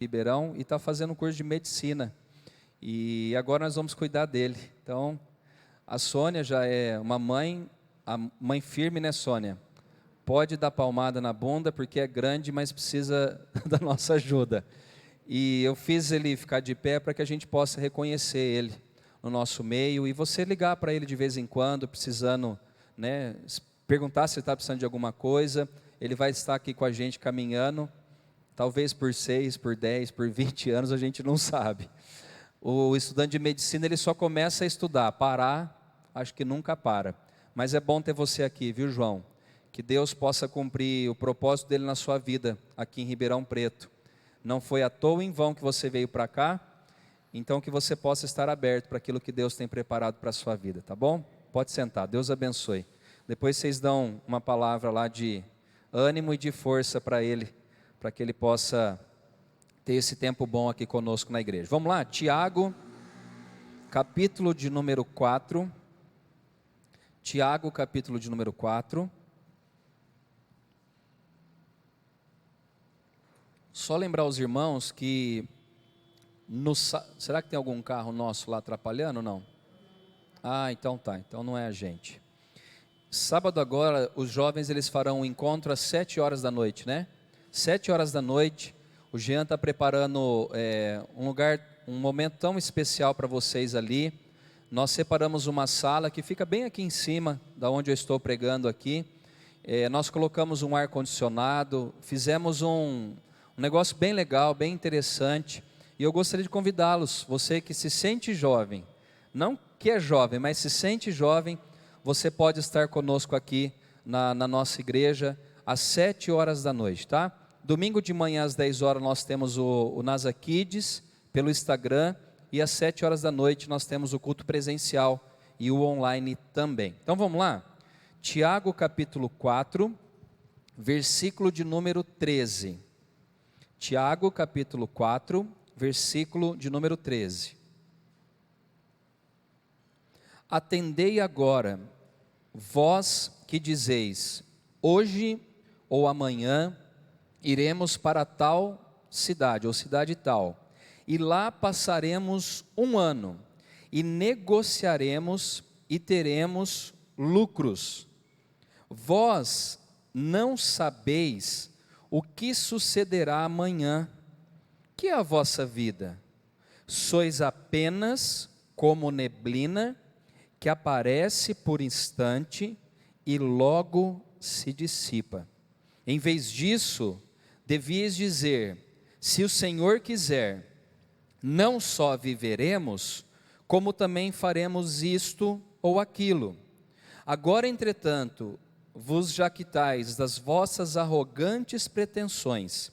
Ribeirão e está fazendo um curso de medicina. E agora nós vamos cuidar dele. Então, a Sônia já é uma mãe, a mãe firme, né, Sônia? Pode dar palmada na bunda porque é grande, mas precisa da nossa ajuda. E eu fiz ele ficar de pé para que a gente possa reconhecer ele no nosso meio. E você ligar para ele de vez em quando, precisando, né, perguntar se ele está precisando de alguma coisa. Ele vai estar aqui com a gente caminhando, talvez por 6, por 10, por 20 anos, a gente não sabe. O estudante de medicina, ele só começa a estudar, parar, acho que nunca para. Mas é bom ter você aqui, viu, João? Que Deus possa cumprir o propósito dele na sua vida, aqui em Ribeirão Preto. Não foi à toa em vão que você veio para cá, então que você possa estar aberto para aquilo que Deus tem preparado para a sua vida, tá bom? Pode sentar, Deus abençoe. Depois vocês dão uma palavra lá de ânimo e de força para ele, para que ele possa ter esse tempo bom aqui conosco na igreja. Vamos lá, Tiago, capítulo de número 4. Tiago, capítulo de número 4. Só lembrar os irmãos que, será que tem algum carro nosso lá atrapalhando ou não? Ah, então tá, então não é a gente. Sábado agora, os jovens eles farão um encontro às 7 horas da noite, né? 7 horas da noite, o Jean está preparando um lugar, um momento tão especial para vocês ali. Nós separamos uma sala que fica bem aqui em cima, da onde eu estou pregando aqui. Nós colocamos um ar-condicionado, fizemos um negócio bem legal, bem interessante. E eu gostaria de convidá-los, você que se sente jovem, não que é jovem, mas se sente jovem, você pode estar conosco aqui na nossa igreja às 7 horas da noite, tá? Domingo de manhã às 10 horas nós temos o NASA Kids pelo Instagram e às 7 horas da noite nós temos o culto presencial e o online também. Então vamos lá? Tiago capítulo 4, versículo de número 13. Tiago capítulo 4, versículo de número 13. Atendei agora, vós que dizeis, hoje ou amanhã iremos para tal cidade, ou cidade tal, e lá passaremos um ano, e negociaremos e teremos lucros. Vós não sabeis o que sucederá amanhã. Que é a vossa vida? Sois apenas como neblina, que aparece por instante e logo se dissipa. Em vez disso, devias dizer, se o Senhor quiser, não só viveremos, como também faremos isto ou aquilo. Agora, entretanto, vos jactais das vossas arrogantes pretensões.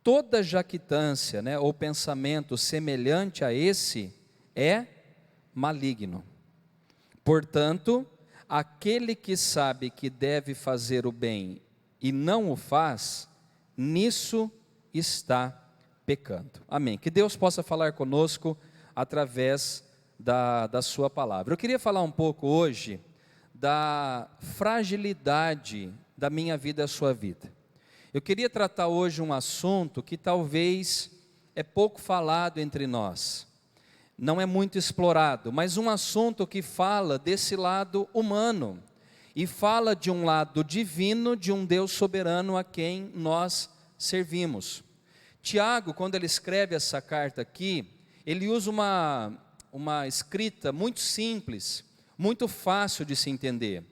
Toda jactância, ou pensamento semelhante a esse é maligno. Portanto, aquele que sabe que deve fazer o bem e não o faz, nisso está pecando. Amém. Que Deus possa falar conosco através da sua palavra. Eu queria falar um pouco hoje da fragilidade da minha vida e a sua vida. Eu queria tratar hoje um assunto que talvez é pouco falado entre nós, não é muito explorado, mas um assunto que fala desse lado humano e fala de um lado divino, de um Deus soberano a quem nós servimos. Tiago, quando ele escreve essa carta aqui, ele usa uma escrita muito simples, muito fácil de se entender.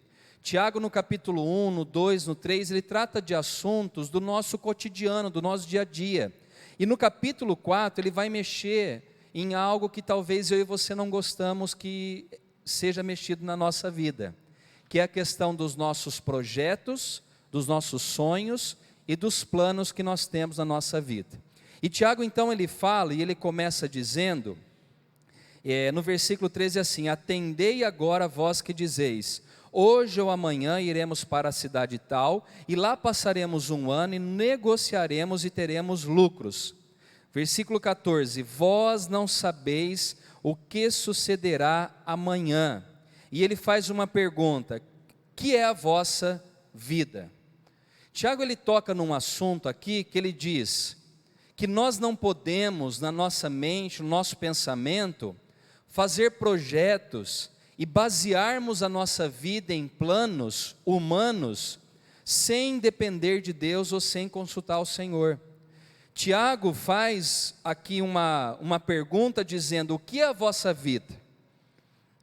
Tiago no capítulo 1, no 2, no 3, ele trata de assuntos do nosso cotidiano, do nosso dia a dia. E no capítulo 4 ele vai mexer em algo que talvez eu e você não gostamos que seja mexido na nossa vida, que é a questão dos nossos projetos, dos nossos sonhos e dos planos que nós temos na nossa vida. E Tiago então ele fala e ele começa dizendo, no versículo 13 assim, atendei agora vós que dizeis, hoje ou amanhã iremos para a cidade tal, e lá passaremos um ano e negociaremos e teremos lucros. Versículo 14, vós não sabeis o que sucederá amanhã. E ele faz uma pergunta, que é a vossa vida? Tiago ele toca num assunto aqui que ele diz, que nós não podemos, na nossa mente, no nosso pensamento, fazer projetos e basearmos a nossa vida em planos humanos, sem depender de Deus ou sem consultar o Senhor. Tiago faz aqui uma pergunta dizendo: o que é a vossa vida?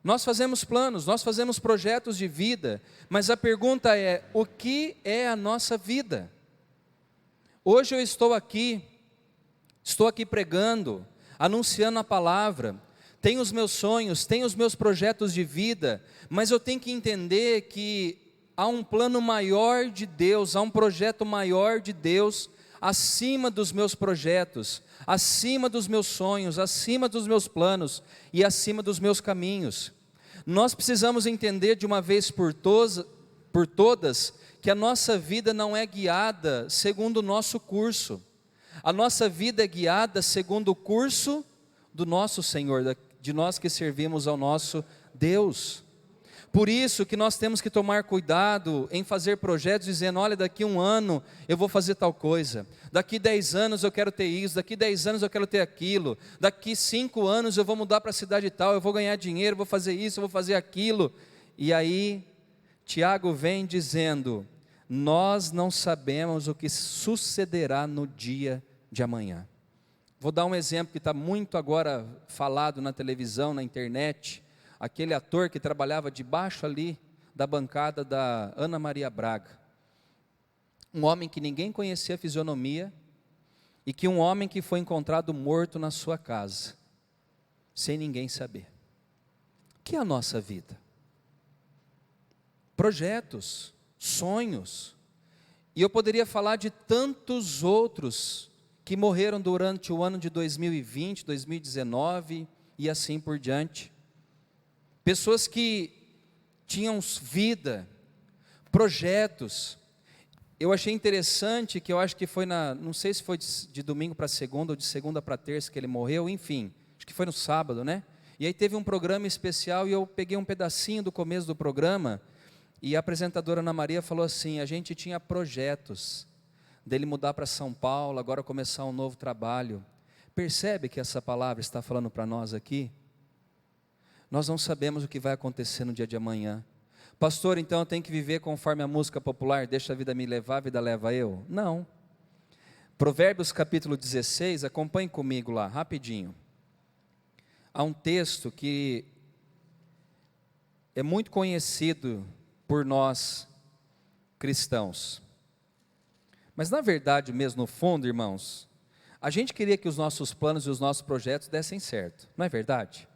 Nós fazemos planos, nós fazemos projetos de vida, mas a pergunta é: o que é a nossa vida? Hoje eu estou aqui pregando, anunciando a palavra, tenho os meus sonhos, tenho os meus projetos de vida, mas eu tenho que entender que há um plano maior de Deus, há um projeto maior de Deus, acima dos meus projetos, acima dos meus sonhos, acima dos meus planos e acima dos meus caminhos. Nós precisamos entender de uma vez por todas que a nossa vida não é guiada segundo o nosso curso. A nossa vida é guiada segundo o curso do nosso Senhor, de nós que servimos ao nosso Deus. Por isso que nós temos que tomar cuidado em fazer projetos dizendo: olha, daqui 1 ano eu vou fazer tal coisa, daqui 10 anos eu quero ter isso, daqui 10 anos eu quero ter aquilo, daqui 5 anos eu vou mudar para a cidade tal, eu vou ganhar dinheiro, vou fazer isso, eu vou fazer aquilo. E aí Tiago vem dizendo: nós não sabemos o que sucederá no dia de amanhã. Vou dar um exemplo que está muito agora falado na televisão, na internet. Aquele ator que trabalhava debaixo ali da bancada da Ana Maria Braga. Um homem que ninguém conhecia a fisionomia, e que um homem que foi encontrado morto na sua casa, sem ninguém saber. O que é a nossa vida? Projetos, sonhos, e eu poderia falar de tantos outros que morreram durante o ano de 2020, 2019 e assim por diante. Pessoas que tinham vida, projetos. Eu achei interessante que eu acho que foi não sei se foi de domingo para segunda ou de segunda para terça que ele morreu, enfim, acho que foi no sábado, né? E aí teve um programa especial e eu peguei um pedacinho do começo do programa e a apresentadora Ana Maria falou assim: a gente tinha projetos dele mudar para São Paulo, agora começar um novo trabalho. Percebe que essa palavra está falando para nós aqui? Nós não sabemos o que vai acontecer no dia de amanhã. Pastor, então eu tenho que viver conforme a música popular, deixa a vida me levar, a vida leva eu? Não. Provérbios capítulo 16, acompanhe comigo lá, rapidinho. Há um texto que é muito conhecido por nós cristãos. Mas na verdade mesmo, no fundo, irmãos, a gente queria que os nossos planos e os nossos projetos dessem certo, não é verdade?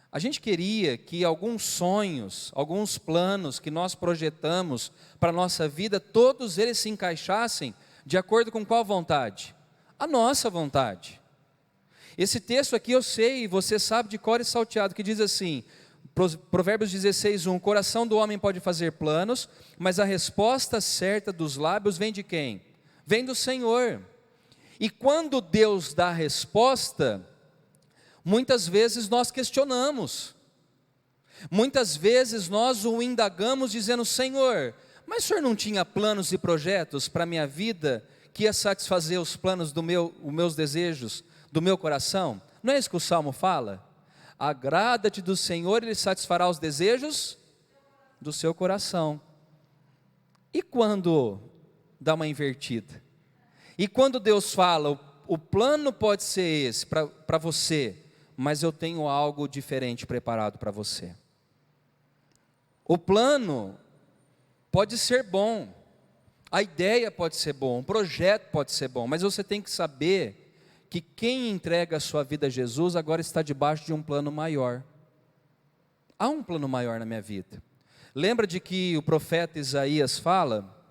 A gente queria que alguns sonhos, alguns planos que nós projetamos para a nossa vida, todos eles se encaixassem de acordo com qual vontade? A nossa vontade. Esse texto aqui eu sei, e você sabe de cor e salteado, que diz assim, Provérbios 16:1, o coração do homem pode fazer planos, mas a resposta certa dos lábios vem de quem? Vem do Senhor. E quando Deus dá a resposta, muitas vezes nós questionamos, muitas vezes nós o indagamos dizendo: Senhor, mas o Senhor não tinha planos e projetos para a minha vida, que ia satisfazer os planos os meus desejos, do meu coração? Não é isso que o Salmo fala? Agrada-te do Senhor, Ele satisfará os desejos do seu coração. E quando dá uma invertida? E quando Deus fala, o plano pode ser esse para você, mas eu tenho algo diferente preparado para você. O plano pode ser bom, a ideia pode ser bom, o projeto pode ser bom, mas você tem que saber que quem entrega a sua vida a Jesus agora está debaixo de um plano maior. Há um plano maior na minha vida. Lembra de que o profeta Isaías fala,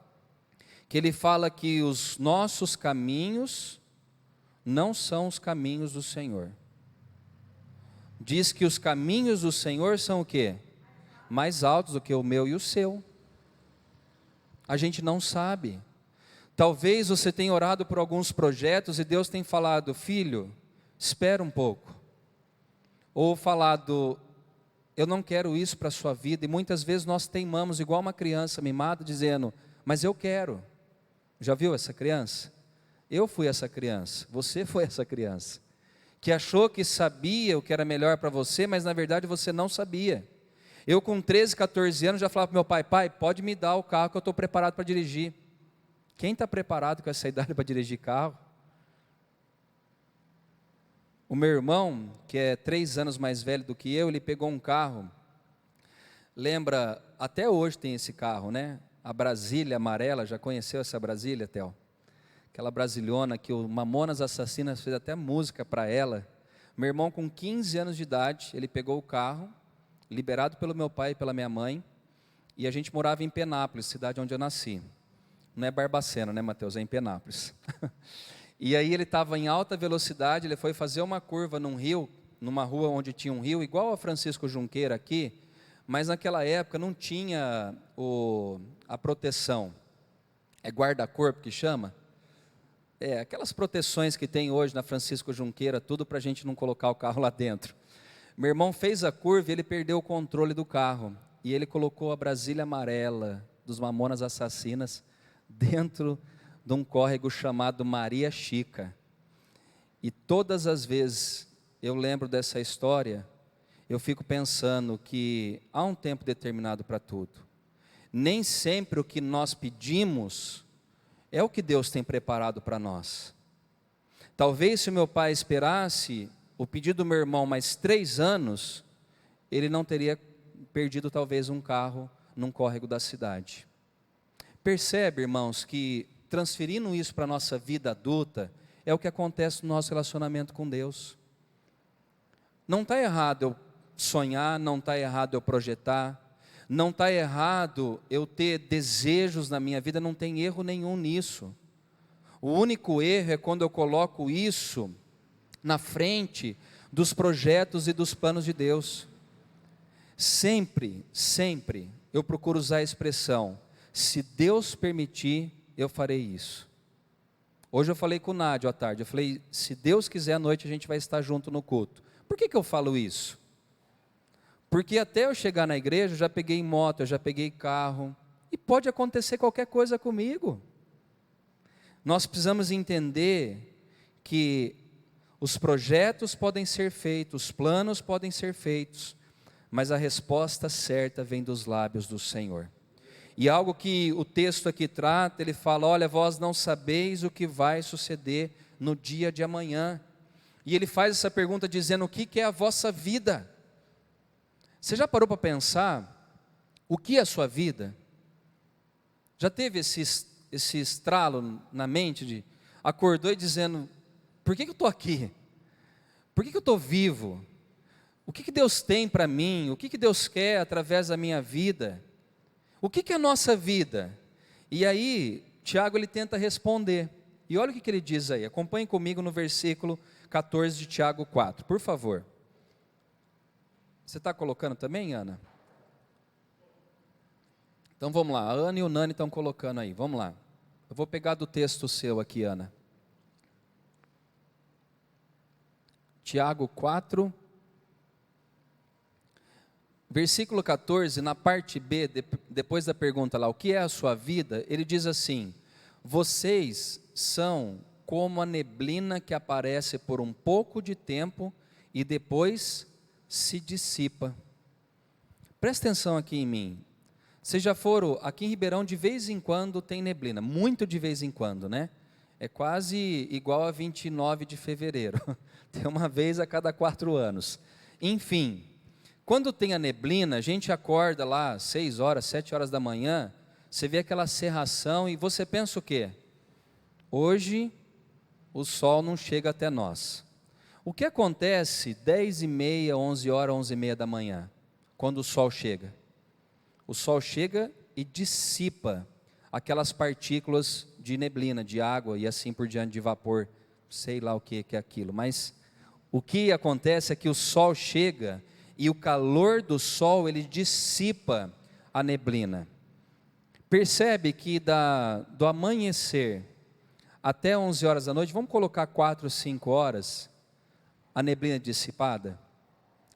que ele fala que os nossos caminhos não são os caminhos do Senhor. Diz que os caminhos do Senhor são o quê? Mais altos do que o meu e o seu. A gente não sabe. Talvez você tenha orado por alguns projetos e Deus tem falado: filho, espera um pouco. Ou falado: eu não quero isso para a sua vida. E muitas vezes nós teimamos igual uma criança mimada dizendo: mas eu quero. Já viu essa criança? Eu fui essa criança, você foi essa criança, que achou que sabia o que era melhor para você, mas na verdade você não sabia. Eu com 13, 14 anos já falava para meu pai: pai, pode me dar o carro que eu estou preparado para dirigir. Quem está preparado com essa idade para dirigir carro? O meu irmão, que é 3 anos mais velho do que eu, ele pegou um carro, lembra, até hoje tem esse carro, né? A Brasília amarela, já conheceu essa Brasília, Theo? Aquela brasilhona que o Mamonas Assassinas fez até música para ela. Meu irmão com 15 anos de idade, ele pegou o carro, liberado pelo meu pai e pela minha mãe, e a gente morava em Penápolis, cidade onde eu nasci. Não é Barbacena, né, Mateus? É em Penápolis. E aí ele estava em alta velocidade, ele foi fazer uma curva num rio, numa rua onde tinha um rio, igual a Francisco Junqueira aqui, mas naquela época não tinha a proteção. É guarda-corpo que chama? Aquelas proteções que tem hoje na Francisco Junqueira, tudo para a gente não colocar o carro lá dentro. Meu irmão fez a curva e ele perdeu o controle do carro. E ele colocou a Brasília amarela dos Mamonas Assassinas dentro de um córrego chamado Maria Chica. E todas as vezes eu lembro dessa história, eu fico pensando que há um tempo determinado para tudo. Nem sempre o que nós pedimos é o que Deus tem preparado para nós. Talvez se o meu pai esperasse o pedido do meu irmão mais 3 anos, ele não teria perdido talvez um carro num córrego da cidade. Percebe, irmãos, que transferindo isso para a nossa vida adulta, é o que acontece no nosso relacionamento com Deus. Não está errado eu sonhar, não está errado eu projetar, não está errado eu ter desejos na minha vida, não tem erro nenhum nisso. O único erro é quando eu coloco isso na frente dos projetos e dos planos de Deus. Sempre eu procuro usar a expressão: se Deus permitir, eu farei isso. Hoje eu falei com o Nádio à tarde, eu falei: se Deus quiser à noite a gente vai estar junto no culto. Por que eu falo isso? Porque até eu chegar na igreja eu já peguei moto, eu já peguei carro, e pode acontecer qualquer coisa comigo. Nós precisamos entender que os projetos podem ser feitos, os planos podem ser feitos, mas a resposta certa vem dos lábios do Senhor. E algo que o texto aqui trata, ele fala: olha, vós não sabeis o que vai suceder no dia de amanhã. E ele faz essa pergunta dizendo: o que é a vossa vida? Você já parou para pensar o que é a sua vida? Já teve esse estralo na mente de acordou e dizendo: por que eu estou aqui? Por que eu estou vivo? O que Deus tem para mim? O que Deus quer através da minha vida? O que é a nossa vida? E aí, Tiago ele tenta responder. E olha o que ele diz aí. Acompanhe comigo no versículo 14 de Tiago 4, por favor. Você está colocando também, Ana? Então vamos lá, a Ana e o Nani estão colocando aí, vamos lá. Eu vou pegar do texto seu aqui, Ana. Tiago 4, versículo 14, na parte B, depois da pergunta lá, o que é a sua vida? Ele diz assim: vocês são como a neblina que aparece por um pouco de tempo e depois se dissipa. Presta atenção aqui em mim. Vocês já foram, aqui em Ribeirão de vez em quando tem neblina, muito de vez em quando, né? É quase igual a 29 de fevereiro, tem uma vez a cada 4 anos. Enfim, quando tem a neblina, a gente acorda lá 6 horas, 7 horas da manhã, você vê aquela cerração e você pensa o quê? Hoje o sol não chega até nós. O que acontece 10h30, 11 horas, 11h30 da manhã, quando o sol chega? O sol chega e dissipa aquelas partículas de neblina, de água e assim por diante, de vapor, sei lá o que é aquilo, mas o que acontece é que o sol chega e o calor do sol ele dissipa a neblina. Percebe que do amanhecer até 11 horas da noite, vamos colocar 4, 5 horas, a neblina dissipada?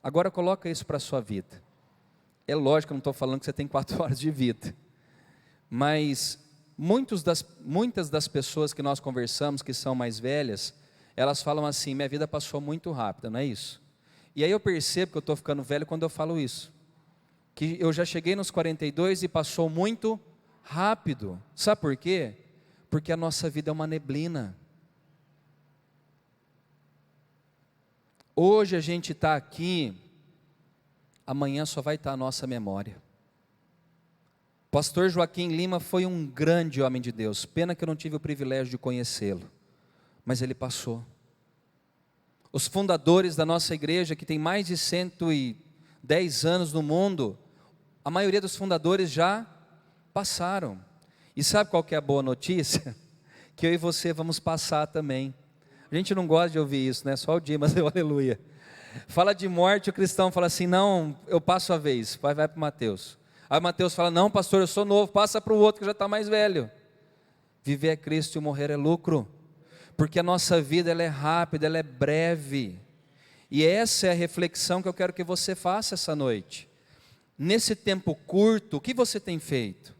Agora coloca isso para a sua vida. É lógico que eu não estou falando que você tem 4 horas de vida, mas muitas das pessoas que nós conversamos, que são mais velhas, elas falam assim: minha vida passou muito rápida, não é isso? E aí eu percebo que eu estou ficando velho quando eu falo isso, que eu já cheguei nos 42 e passou muito rápido. Sabe por quê? Porque a nossa vida é uma neblina. Hoje a gente está aqui, amanhã só vai estar a nossa memória. Pastor Joaquim Lima foi um grande homem de Deus, pena que eu não tive o privilégio de conhecê-lo, mas ele passou. Os fundadores da nossa igreja, que tem mais de 110 anos no mundo, a maioria dos fundadores já passaram. E sabe qual que é a boa notícia? Que eu e você vamos passar também. A gente não gosta de ouvir isso, né? Só o Dimas deu aleluia. Fala de morte, o cristão fala assim: não, eu passo a vez. Vai para o Mateus. Aí o Mateus fala: não, pastor, eu sou novo, passa para o outro que já está mais velho. Viver é Cristo e morrer é lucro. Porque a nossa vida ela é rápida, ela é breve. E essa é a reflexão que eu quero que você faça essa noite. Nesse tempo curto, o que você tem feito?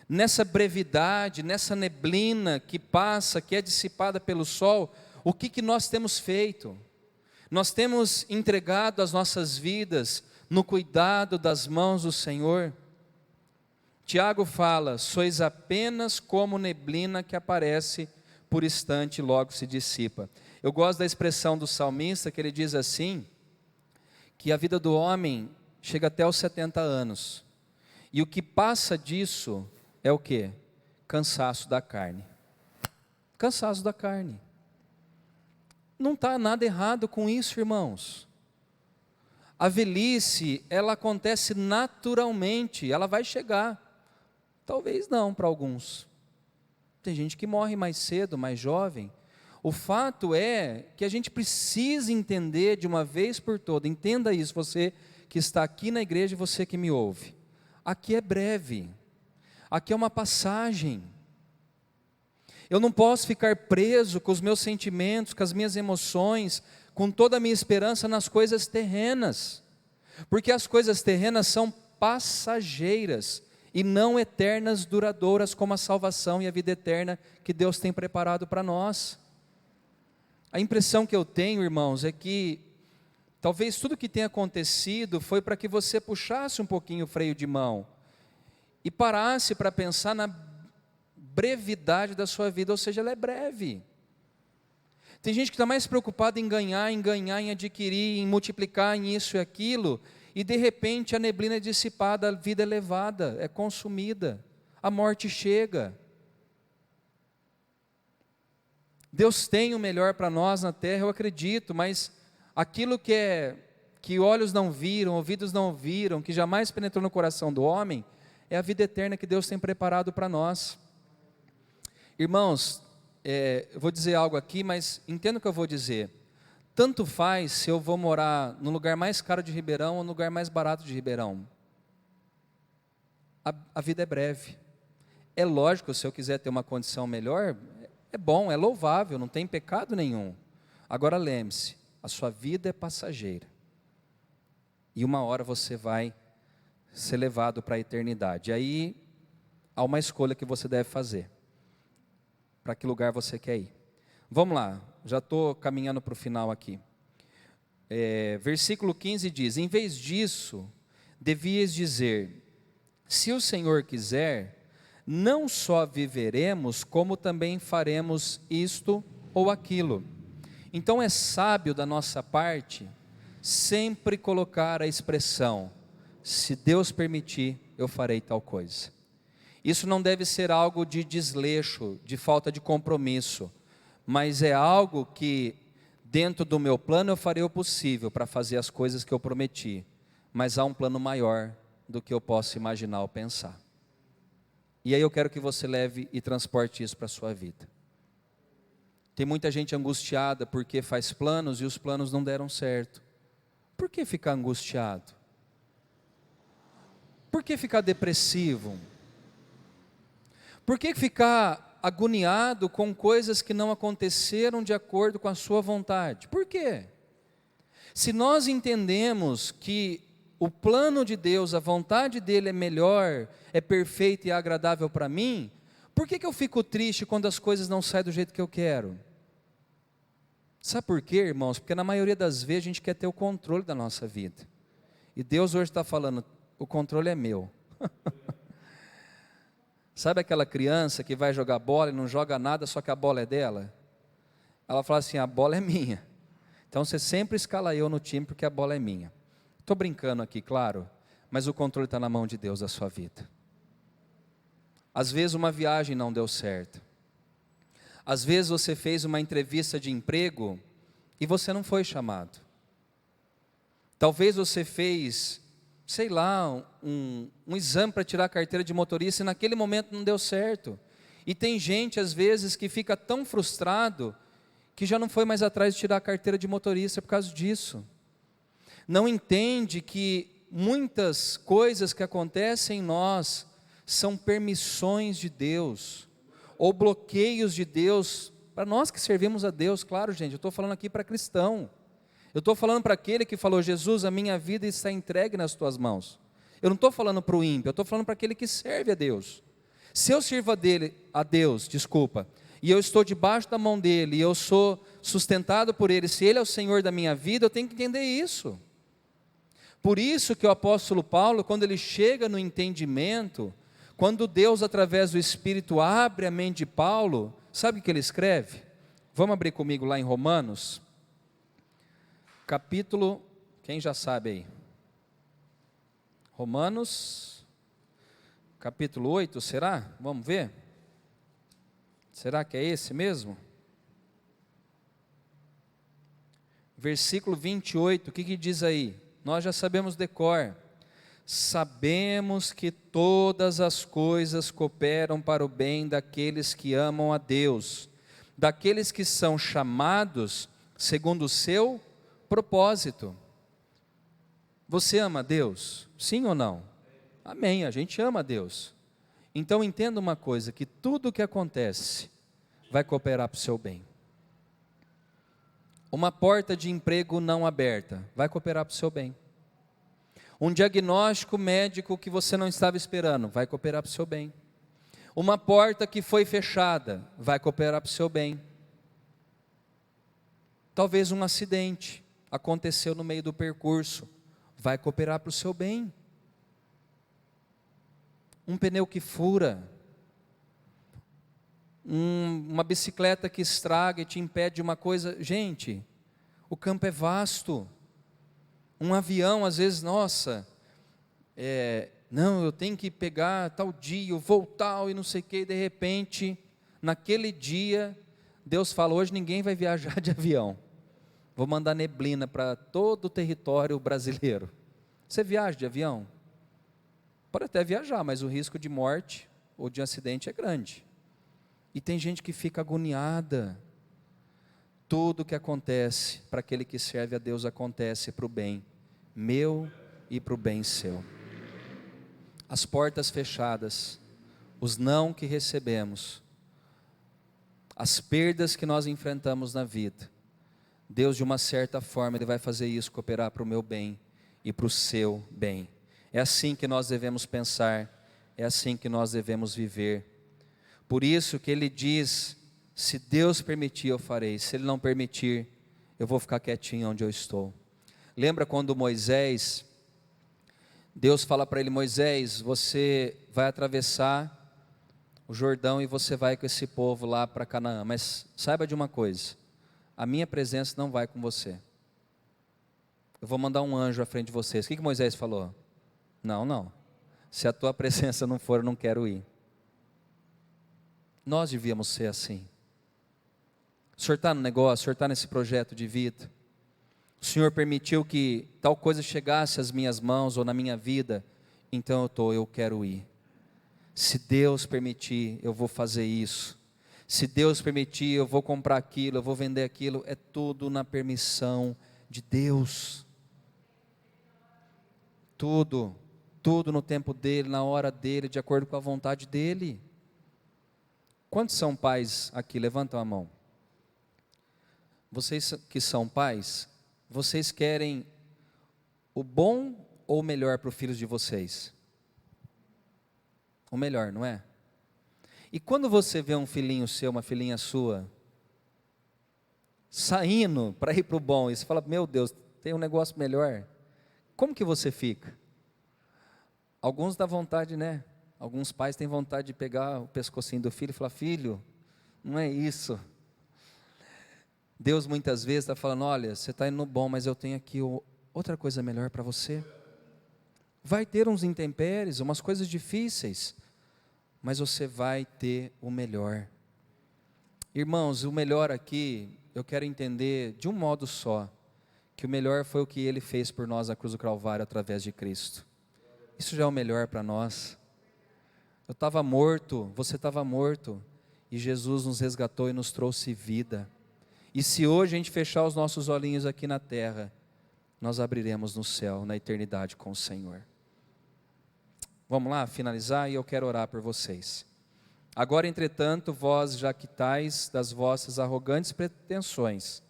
Nessa brevidade, nessa neblina que passa, que é dissipada pelo sol, o que nós temos feito? Nós temos entregado as nossas vidas no cuidado das mãos do Senhor? Tiago fala: sois apenas como neblina que aparece por instante e logo se dissipa. Eu gosto da expressão do salmista, que ele diz assim, que a vida do homem chega até os 70 anos, e o que passa disso é o quê? Cansaço da carne. Cansaço da carne. Não está nada errado com isso, irmãos. A velhice, ela acontece naturalmente, ela vai chegar. Talvez não para alguns. Tem gente que morre mais cedo, mais jovem. O fato é que a gente precisa entender de uma vez por todas, entenda isso, você que está aqui na igreja e você que me ouve. Aqui é breve. Aqui é uma passagem. Eu não posso ficar preso com os meus sentimentos, com as minhas emoções, com toda a minha esperança nas coisas terrenas, porque as coisas terrenas são passageiras e não eternas, duradouras, como a salvação e a vida eterna que Deus tem preparado para nós. A impressão que eu tenho, irmãos, é que talvez tudo que tenha acontecido foi para que você puxasse um pouquinho o freio de mão e parasse para pensar na brevidade da sua vida, ou seja, ela é breve. Tem gente que está mais preocupada em ganhar, em adquirir, em multiplicar, em isso e aquilo, e de repente a neblina é dissipada, a vida é levada, é consumida, a morte chega. Deus tem o melhor para nós na terra, eu acredito, mas aquilo que olhos não viram, ouvidos não viram, que jamais penetrou no coração do homem, é a vida eterna que Deus tem preparado para nós. Irmãos, eu vou dizer algo aqui, mas entenda o que eu vou dizer. Tanto faz se eu vou morar no lugar mais caro de Ribeirão ou no lugar mais barato de Ribeirão. A vida é breve. É lógico, se eu quiser ter uma condição melhor, é bom, é louvável, não tem pecado nenhum. Agora lembre-se, a sua vida é passageira. E uma hora você vai ser levado para a eternidade. E aí, há uma escolha que você deve fazer. Para que lugar você quer ir? Vamos lá, já estou caminhando para o final aqui. Versículo 15 diz: em vez disso, devias dizer, se o Senhor quiser, não só viveremos, como também faremos isto ou aquilo. Então é sábio da nossa parte, sempre colocar a expressão, se Deus permitir, eu farei tal coisa. Isso não deve ser algo de desleixo, de falta de compromisso, mas é algo que, dentro do meu plano, eu farei o possível para fazer as coisas que eu prometi, mas há um plano maior do que eu posso imaginar ou pensar. E aí eu quero que você leve e transporte isso para a sua vida. Tem muita gente angustiada porque faz planos e os planos não deram certo. Por que ficar angustiado? Por que ficar depressivo? Por que ficar agoniado com coisas que não aconteceram de acordo com a sua vontade? Por quê? Se nós entendemos que o plano de Deus, a vontade dEle é melhor, é perfeita e agradável para mim, por que eu fico triste quando as coisas não saem do jeito que eu quero? Sabe por quê, irmãos? Porque na maioria das vezes a gente quer ter o controle da nossa vida. E Deus hoje está falando, o controle é meu. Sabe aquela criança que vai jogar bola e não joga nada, só que a bola é dela? Ela fala assim, a bola é minha. Então você sempre escala eu no time porque a bola é minha. Estou brincando aqui, claro, mas o controle está na mão de Deus da sua vida. Às vezes uma viagem não deu certo. Às vezes você fez uma entrevista de emprego e você não foi chamado. Talvez você fez, sei lá, um exame para tirar a carteira de motorista e naquele momento não deu certo. E tem gente às vezes que fica tão frustrado que já não foi mais atrás de tirar a carteira de motorista por causa disso. Não entende que muitas coisas que acontecem em nós são permissões de Deus, ou bloqueios de Deus, para nós que servimos a Deus, claro gente, eu estou falando aqui para cristão, eu estou falando para aquele que falou, Jesus, a minha vida está entregue nas tuas mãos, eu não estou falando para o ímpio, eu estou falando para aquele que serve a Deus. Se eu sirvo a Deus, e eu estou debaixo da mão dele, e eu sou sustentado por ele, se ele é o Senhor da minha vida, eu tenho que entender isso. Por isso que o apóstolo Paulo, quando ele chega no entendimento, quando Deus através do Espírito abre a mente de Paulo, sabe o que ele escreve? Vamos abrir comigo lá em Romanos, capítulo, quem já sabe aí? Romanos, capítulo 8, será? Vamos ver? Será que é esse mesmo? Versículo 28, o que diz aí? Nós já sabemos de cor. Sabemos que todas as coisas cooperam para o bem daqueles que amam a Deus, daqueles que são chamados segundo o seu propósito. Você ama a Deus? Sim ou não? Amém, a gente ama a Deus. Então entenda uma coisa, que tudo o que acontece vai cooperar para o seu bem. Uma porta de emprego não aberta vai cooperar para o seu bem. Um diagnóstico médico que você não estava esperando vai cooperar para o seu bem. Uma porta que foi fechada vai cooperar para o seu bem. Talvez um acidente aconteceu no meio do percurso, vai cooperar para o seu bem. Um pneu que fura, uma bicicleta que estraga e te impede de uma coisa. Gente, o campo é vasto. Um avião, às vezes, nossa, não, eu tenho que pegar tal dia, voltar e não sei o que, e de repente, naquele dia, Deus fala, hoje ninguém vai viajar de avião. Vou mandar neblina para todo o território brasileiro. Você viaja de avião? Pode até viajar, mas o risco de morte ou de acidente é grande. E tem gente que fica agoniada. Tudo que acontece para aquele que serve a Deus acontece para o bem meu e para o bem seu. As portas fechadas, os não que recebemos, as perdas que nós enfrentamos na vida, Deus de uma certa forma Ele vai fazer isso cooperar para o meu bem e para o seu bem. É assim que nós devemos pensar, é assim que nós devemos viver. Por isso que Ele diz, se Deus permitir eu farei, se Ele não permitir, eu vou ficar quietinho onde eu estou. Lembra quando Moisés, Deus fala para ele, Moisés, você vai atravessar o Jordão e você vai com esse povo lá para Canaã, mas saiba de uma coisa, a minha presença não vai com você, eu vou mandar um anjo à frente de vocês. O que Moisés falou? Não, se a tua presença não for, eu não quero ir. Nós devíamos ser assim. O senhor está no negócio, o senhor está nesse projeto de vida, o Senhor permitiu que tal coisa chegasse às minhas mãos ou na minha vida, então eu quero ir. Se Deus permitir, eu vou fazer isso. Se Deus permitir, eu vou comprar aquilo, eu vou vender aquilo. É tudo na permissão de Deus. Tudo no tempo dEle, na hora dEle, de acordo com a vontade dEle. Quantos são pais aqui? Levantam a mão. Vocês que são pais, vocês querem o bom ou o melhor para os filhos de vocês? O melhor, não é? E quando você vê um filhinho seu, uma filhinha sua, saindo para ir para o bom, e você fala, meu Deus, tem um negócio melhor, como que você fica? Alguns dá vontade, né? Alguns pais têm vontade de pegar o pescocinho do filho e falar, filho, não é isso. Deus muitas vezes está falando, olha, você está indo no bom, mas eu tenho aqui outra coisa melhor para você. Vai ter uns intempéries, umas coisas difíceis, mas você vai ter o melhor. Irmãos, o melhor aqui, eu quero entender de um modo só, que o melhor foi o que Ele fez por nós na cruz do Calvário através de Cristo. Isso já é o melhor para nós. Eu estava morto, você estava morto, e Jesus nos resgatou e nos trouxe vida. E se hoje a gente fechar os nossos olhinhos aqui na terra, nós abriremos no céu, na eternidade com o Senhor. Vamos lá, finalizar, e eu quero orar por vocês. Agora, entretanto, vós jactais das vossas arrogantes pretensões.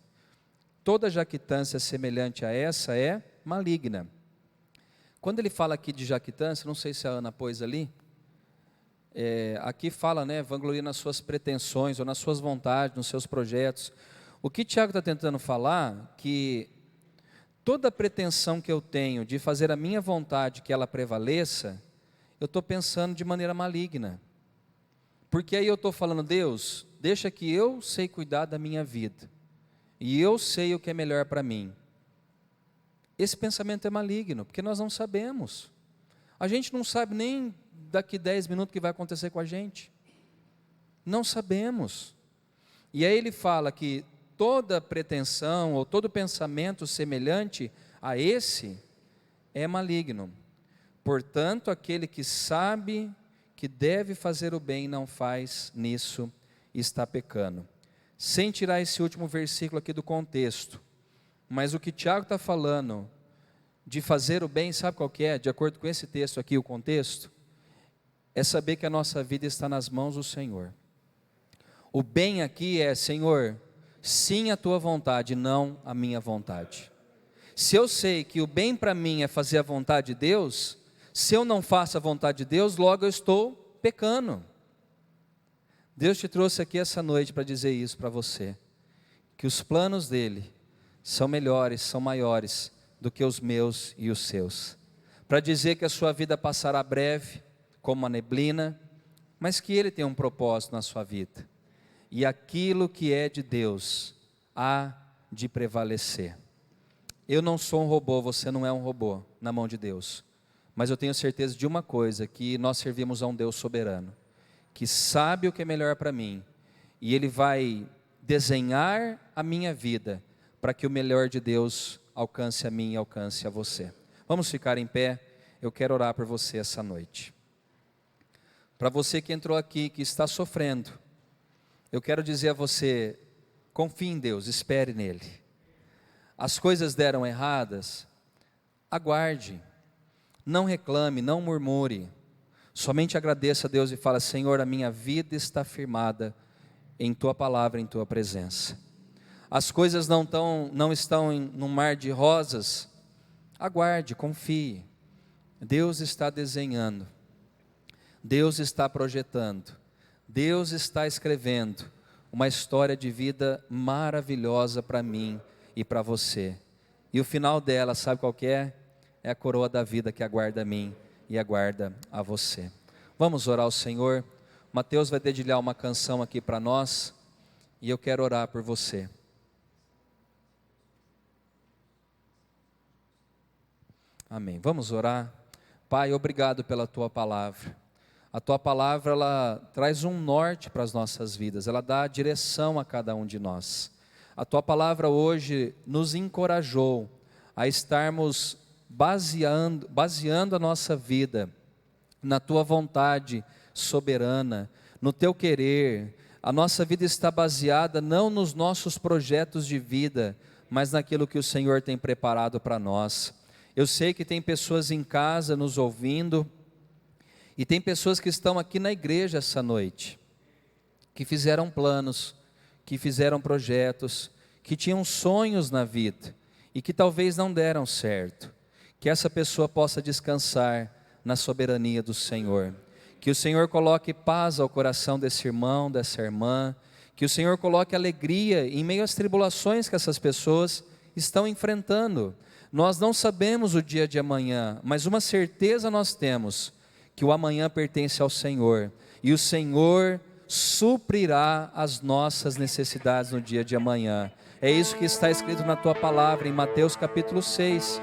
Toda jactância semelhante a essa é maligna. Quando ele fala aqui de jactância, não sei se a Ana pôs ali, aqui fala, né, vangloria nas suas pretensões, ou nas suas vontades, nos seus projetos. O que Tiago está tentando falar, que toda pretensão que eu tenho de fazer a minha vontade que ela prevaleça, eu estou pensando de maneira maligna. Porque aí eu estou falando, Deus, deixa que eu sei cuidar da minha vida, e eu sei o que é melhor para mim. Esse pensamento é maligno, porque nós não sabemos. A gente não sabe nem daqui 10 minutos o que vai acontecer com a gente. Não sabemos. E aí ele fala que toda pretensão ou todo pensamento semelhante a esse é maligno. Portanto, aquele que sabe que deve fazer o bem e não faz, nisso está pecando. Sem tirar esse último versículo aqui do contexto, mas o que Tiago está falando de fazer o bem, sabe qual que é? De acordo com esse texto aqui, o contexto, é saber que a nossa vida está nas mãos do Senhor. O bem aqui é, Senhor, sim a tua vontade, não a minha vontade. Se eu sei que o bem para mim é fazer a vontade de Deus, se eu não faço a vontade de Deus, logo eu estou pecando. Deus te trouxe aqui essa noite para dizer isso para você, que os planos dele são melhores, são maiores do que os meus e os seus, para dizer que a sua vida passará breve, como uma neblina, mas que ele tem um propósito na sua vida, e aquilo que é de Deus há de prevalecer. Eu não sou um robô, você não é um robô na mão de Deus, mas eu tenho certeza de uma coisa, que nós servimos a um Deus soberano, que sabe o que é melhor para mim, e Ele vai desenhar a minha vida, para que o melhor de Deus alcance a mim e alcance a você. Vamos ficar em pé, eu quero orar por você essa noite. Para você que entrou aqui, que está sofrendo, eu quero dizer a você, confie em Deus, espere nele. As coisas deram erradas, aguarde, não reclame, não murmure, somente agradeça a Deus e fala, Senhor, a minha vida está firmada em tua palavra, em tua presença. As coisas não estão num mar de rosas, aguarde, confie. Deus está desenhando, Deus está projetando, Deus está escrevendo uma história de vida maravilhosa para mim e para você. E o final dela, sabe qual que é? É a coroa da vida que aguarda a mim e aguarda a você. Vamos orar ao Senhor. Mateus vai dedilhar uma canção aqui para nós, e eu quero orar por você. Amém. Vamos orar. Pai, obrigado pela tua palavra. A tua palavra, ela traz um norte para as nossas vidas, ela dá direção a cada um de nós. A tua palavra hoje nos encorajou a estarmos baseando a nossa vida na tua vontade soberana, no teu querer. A nossa vida está baseada não nos nossos projetos de vida, mas naquilo que o Senhor tem preparado para nós. Eu sei que tem pessoas em casa nos ouvindo, e tem pessoas que estão aqui na igreja essa noite, que fizeram planos, que fizeram projetos, que tinham sonhos na vida, e que talvez não deram certo, que essa pessoa possa descansar na soberania do Senhor. Que o Senhor coloque paz ao coração desse irmão, dessa irmã, que o Senhor coloque alegria em meio às tribulações que essas pessoas estão enfrentando. Nós não sabemos o dia de amanhã, mas uma certeza nós temos, que o amanhã pertence ao Senhor, e o Senhor suprirá as nossas necessidades no dia de amanhã. É isso que está escrito na tua palavra em Mateus capítulo 6,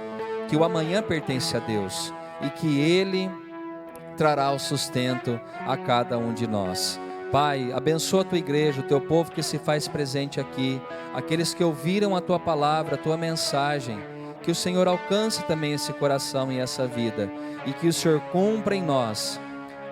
que o amanhã pertence a Deus, e que Ele trará o sustento a cada um de nós. Pai, abençoa a tua igreja, o teu povo que se faz presente aqui, aqueles que ouviram a tua palavra, a tua mensagem, que o Senhor alcance também esse coração e essa vida, e que o Senhor cumpra em nós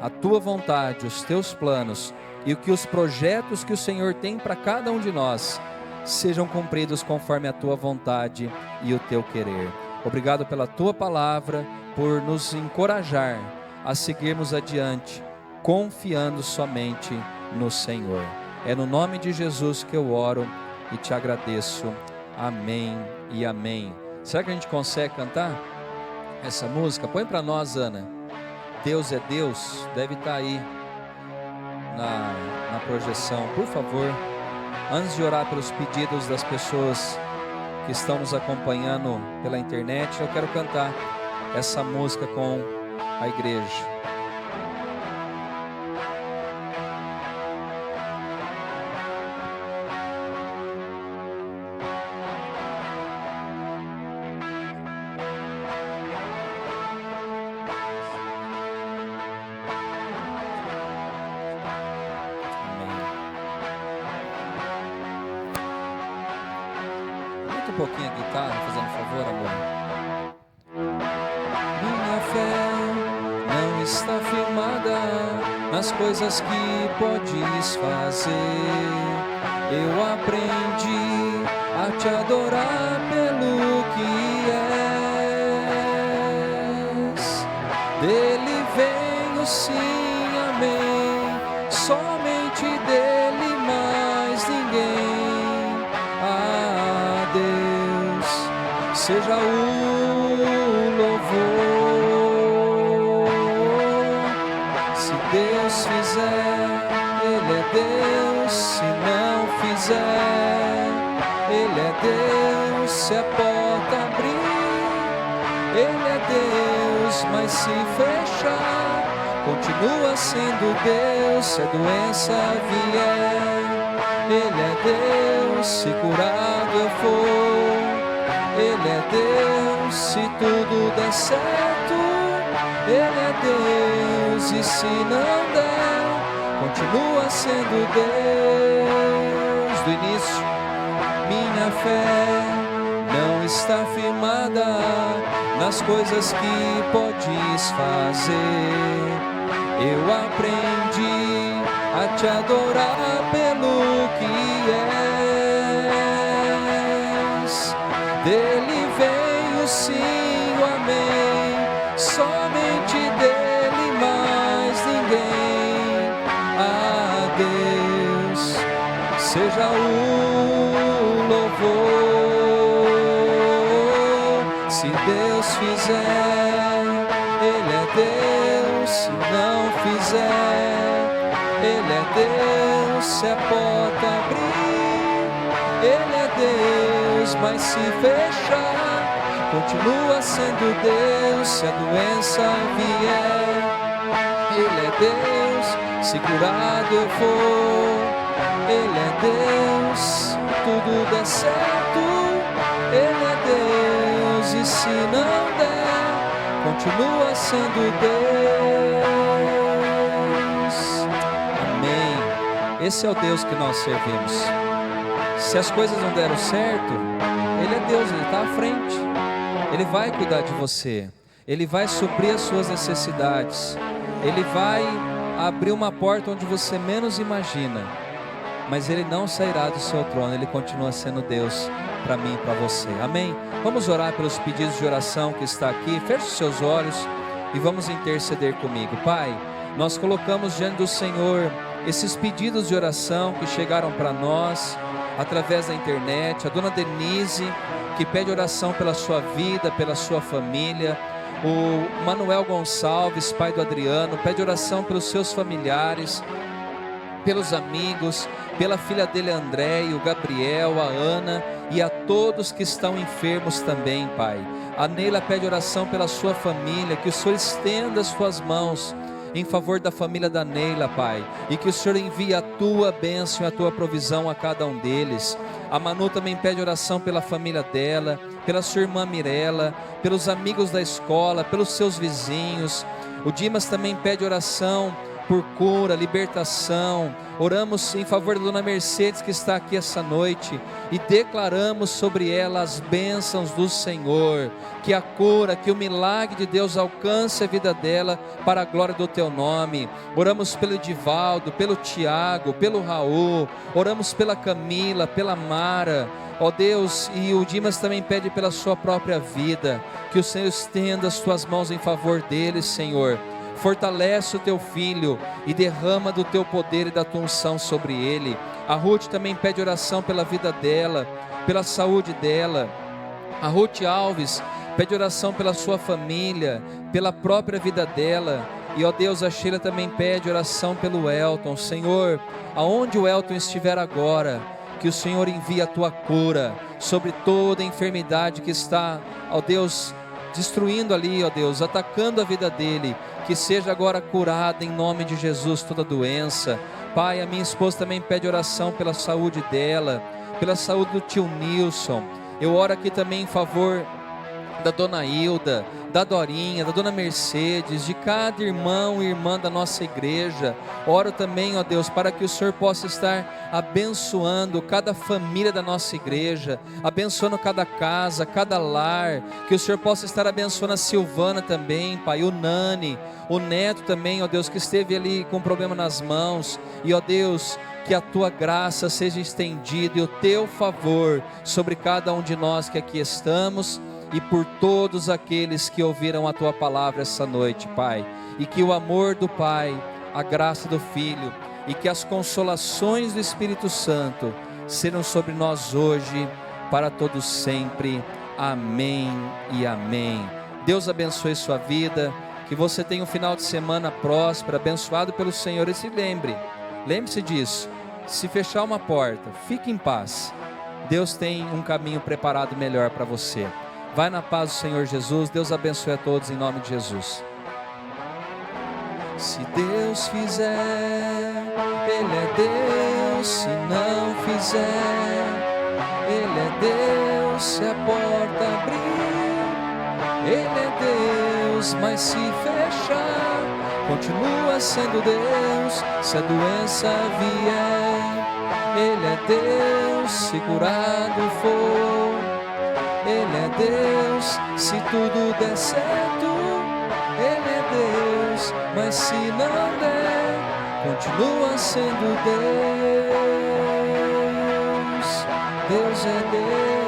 a tua vontade, os teus planos, e que os projetos que o Senhor tem para cada um de nós sejam cumpridos conforme a tua vontade e o teu querer. Obrigado pela tua palavra, por nos encorajar a seguirmos adiante, confiando somente no Senhor. É no nome de Jesus que eu oro e te agradeço. Amém e amém. Será que a gente consegue cantar essa música? Põe para nós, Ana. Deus é Deus. Deve estar aí na projeção, por favor. Antes de orar pelos pedidos das pessoas que estão nos acompanhando pela internet, eu quero cantar essa música com a igreja. Um pouquinho a guitarra, fazendo favor, amor. Minha fé não está firmada nas coisas que podes fazer. Eu aprendi a te adorar pelo que és. Dele vem o sim, amém. Somente dele, mais ninguém. Seja o louvor. Se Deus fizer, Ele é Deus. Se não fizer, Ele é Deus. Se a porta abrir, Ele é Deus. Mas se fechar, continua sendo Deus. Se a doença vier, Ele é Deus. Se curado eu for, Ele é Deus. Se tudo der certo, Ele é Deus. E se não der, continua sendo Deus. Do início, minha fé não está firmada nas coisas que podes fazer. Eu aprendi a te adorar pelo que és. Dele vem o sim, o amém. Somente dele, mais ninguém. A Deus seja o louvor. Se Deus fizer, Ele é Deus. Se não fizer, Ele é Deus. Se a porta abrir, Ele é Deus. Mas se fechar, continua sendo Deus. Se a doença vier, Ele é Deus. Se curado eu for, Ele é Deus. Tudo der certo, Ele é Deus. E se não der, continua sendo Deus. Amém. Esse é o Deus que nós servimos. Se as coisas não deram certo, Ele é Deus, Ele está à frente. Ele vai cuidar de você. Ele vai suprir as suas necessidades. Ele vai abrir uma porta onde você menos imagina. Mas Ele não sairá do seu trono. Ele continua sendo Deus para mim e para você. Amém? Vamos orar pelos pedidos de oração que está aqui. Feche os seus olhos e vamos interceder comigo. Pai, nós colocamos diante do Senhor esses pedidos de oração que chegaram para nós. através da internet, a dona Denise, que pede oração pela sua vida, pela sua família, o Manuel Gonçalves, pai do Adriano, pede oração pelos seus familiares, pelos amigos, pela filha dele André, o Gabriel, a Ana e a todos que estão enfermos também, Pai. A Neila pede oração pela sua família, que o Senhor estenda as suas mãos em favor da família da Neila, Pai, e que o Senhor envie a tua bênção e a tua provisão a cada um deles. A Manu também pede oração pela família dela, pela sua irmã Mirela, pelos amigos da escola, pelos seus vizinhos. O Dimas também pede oração por cura, libertação. Oramos em favor da dona Mercedes, que está aqui essa noite, e declaramos sobre ela as bênçãos do Senhor, que a cura, que o milagre de Deus alcance a vida dela para a glória do teu nome. Oramos pelo Edivaldo, pelo Tiago, pelo Raul, oramos pela Camila, pela Mara, ó Deus, e o Dimas também pede pela sua própria vida, que o Senhor estenda as tuas mãos em favor deles, Senhor. Fortalece o teu filho e derrama do teu poder e da tua unção sobre ele. A Ruth também pede oração pela vida dela, pela saúde dela. A Ruth Alves pede oração pela sua família, pela própria vida dela. E ó Deus, a Sheila também pede oração pelo Elton. Senhor, aonde o Elton estiver agora, que o Senhor envie a tua cura sobre toda a enfermidade que está, ó Deus, destruindo ali, ó Deus, atacando a vida dele, que seja agora curada em nome de Jesus toda doença. Pai, a minha esposa também pede oração pela saúde dela, pela saúde do tio Nilson. Eu oro aqui também em favor da dona Hilda, da Dorinha, da dona Mercedes, de cada irmão e irmã da nossa igreja. Oro também, ó Deus, para que o Senhor possa estar abençoando cada família da nossa igreja, abençoando cada casa, cada lar, que o Senhor possa estar abençoando a Silvana também, Pai, o Nani, o Neto também, ó Deus, que esteve ali com problema nas mãos, e ó Deus, que a tua graça seja estendida e o teu favor sobre cada um de nós que aqui estamos, e por todos aqueles que ouviram a tua palavra essa noite, Pai, e que o amor do Pai, a graça do Filho e que as consolações do Espírito Santo sejam sobre nós hoje, para todos sempre. Amém e amém. Deus abençoe sua vida, que você tenha um final de semana próspero, abençoado pelo Senhor. E se lembre-se disso: se fechar uma porta, fique em paz, Deus tem um caminho preparado melhor para você. Vai na paz do Senhor Jesus. Deus abençoe a todos em nome de Jesus. Se Deus fizer, Ele é Deus. Se não fizer, Ele é Deus. Se a porta abrir, Ele é Deus. Mas se fechar, continua sendo Deus. Se a doença vier, Ele é Deus. Se curado for, Ele é Deus. Se tudo der certo, Ele é Deus. Mas se não der, continua sendo Deus. Deus é Deus.